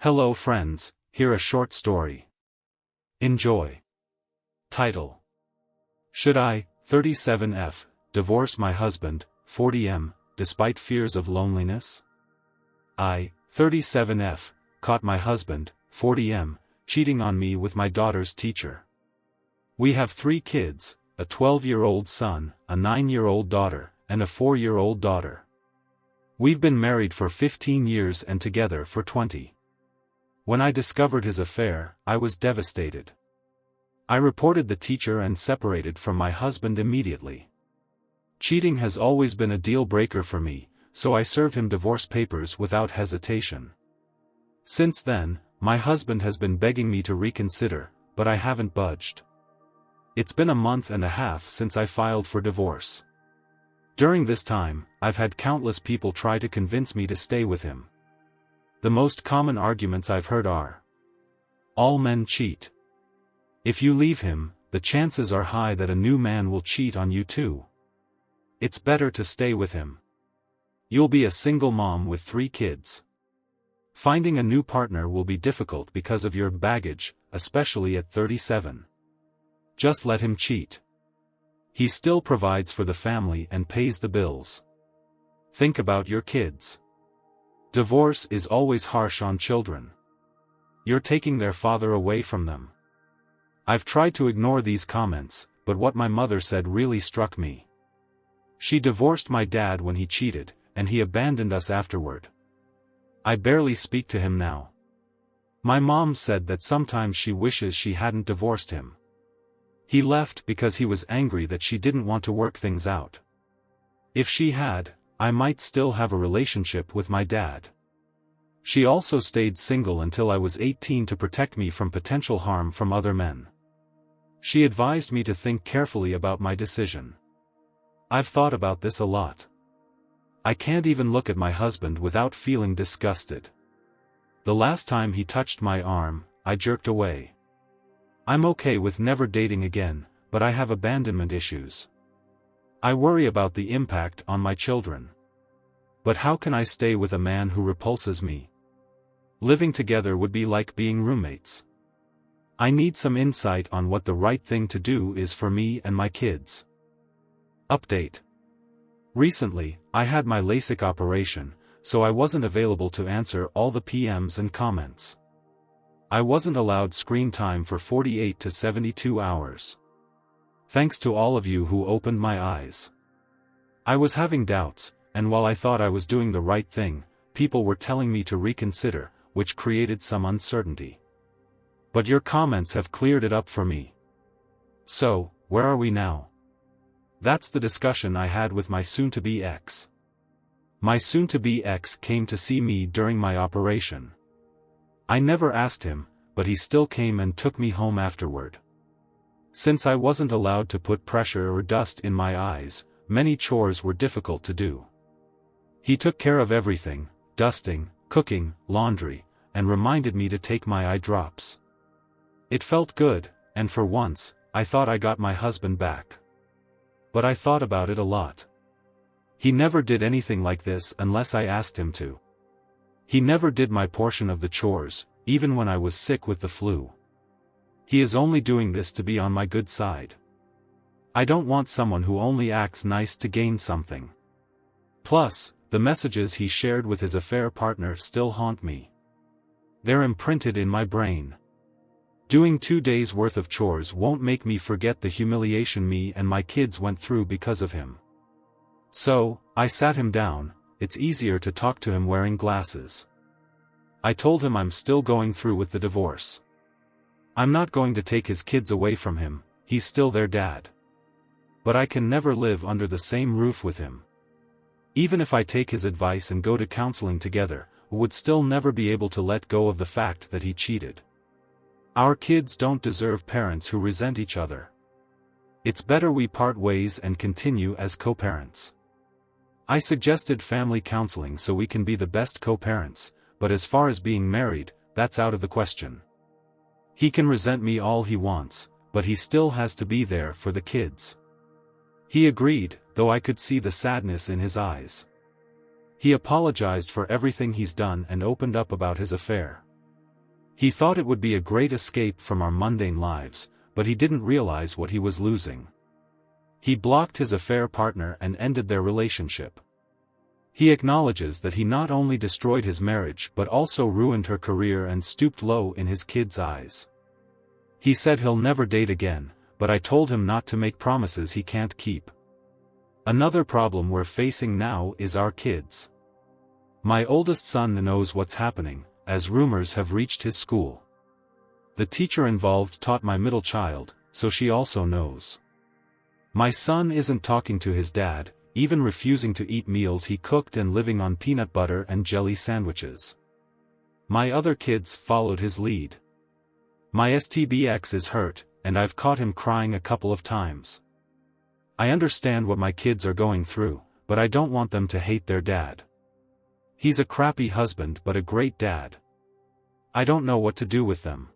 Hello friends, here a short story. Enjoy. Title: Should I, 37F, divorce my husband, 40M, despite fears of loneliness? I, 37F, caught my husband, 40M, cheating on me with my daughter's teacher. We have 3 kids, a 12-year-old son, a 9-year-old daughter, and a 4-year-old daughter. We've been married for 15 years and together for 20. When I discovered his affair, I was devastated. I reported the teacher and separated from my husband immediately. Cheating has always been a deal-breaker for me, so I served him divorce papers without hesitation. Since then, my husband has been begging me to reconsider, but I haven't budged. It's been a month and a half since I filed for divorce. During this time, I've had countless people try to convince me to stay with him. The most common arguments I've heard are: all men cheat. If you leave him, the chances are high that a new man will cheat on you too. It's better to stay with him. You'll be a single mom with 3 kids. Finding a new partner will be difficult because of your baggage, especially at 37. Just let him cheat. He still provides for the family and pays the bills. Think about your kids. Divorce is always harsh on children. You're taking their father away from them. I've tried to ignore these comments, but what my mother said really struck me. She divorced my dad when he cheated, and he abandoned us afterward. I barely speak to him now. My mom said that sometimes she wishes she hadn't divorced him. He left because he was angry that she didn't want to work things out. If she had, I might still have a relationship with my dad. She also stayed single until I was 18 to protect me from potential harm from other men. She advised me to think carefully about my decision. I've thought about this a lot. I can't even look at my husband without feeling disgusted. The last time he touched my arm, I jerked away. I'm okay with never dating again, but I have abandonment issues. I worry about the impact on my children. But how can I stay with a man who repulses me? Living together would be like being roommates. I need some insight on what the right thing to do is for me and my kids. Update. Recently, I had my LASIK operation, so I wasn't available to answer all the PMs and comments. I wasn't allowed screen time for 48 to 72 hours. Thanks to all of you who opened my eyes. I was having doubts, and while I thought I was doing the right thing, people were telling me to reconsider, which created some uncertainty. But your comments have cleared it up for me. So, where are we now? That's the discussion I had with my soon-to-be ex. My soon-to-be ex came to see me during my operation. I never asked him, but he still came and took me home afterward. Since I wasn't allowed to put pressure or dust in my eyes, many chores were difficult to do. He took care of everything, dusting, cooking, laundry, and reminded me to take my eye drops. It felt good, and for once, I thought I got my husband back. But I thought about it a lot. He never did anything like this unless I asked him to. He never did my portion of the chores, even when I was sick with the flu. He is only doing this to be on my good side. I don't want someone who only acts nice to gain something. Plus, the messages he shared with his affair partner still haunt me. They're imprinted in my brain. Doing 2 days' worth of chores won't make me forget the humiliation me and my kids went through because of him. So, I sat him down. It's easier to talk to him wearing glasses. I told him I'm still going through with the divorce. I'm not going to take his kids away from him, he's still their dad. But I can never live under the same roof with him. Even if I take his advice and go to counseling together, we would still never be able to let go of the fact that he cheated. Our kids don't deserve parents who resent each other. It's better we part ways and continue as co-parents. I suggested family counseling so we can be the best co-parents, but as far as being married, that's out of the question. He can resent me all he wants, but he still has to be there for the kids. He agreed, though I could see the sadness in his eyes. He apologized for everything he's done and opened up about his affair. He thought it would be a great escape from our mundane lives, but he didn't realize what he was losing. He blocked his affair partner and ended their relationship. He acknowledges that he not only destroyed his marriage but also ruined her career and stooped low in his kids' eyes. He said he'll never date again, but I told him not to make promises he can't keep. Another problem we're facing now is our kids. My oldest son knows what's happening, as rumors have reached his school. The teacher involved taught my middle child, so she also knows. My son isn't talking to his dad, even refusing to eat meals he cooked and living on peanut butter and jelly sandwiches. My other kids followed his lead. My STBX is hurt, and I've caught him crying a couple of times. I understand what my kids are going through, but I don't want them to hate their dad. He's a crappy husband but a great dad. I don't know what to do with them.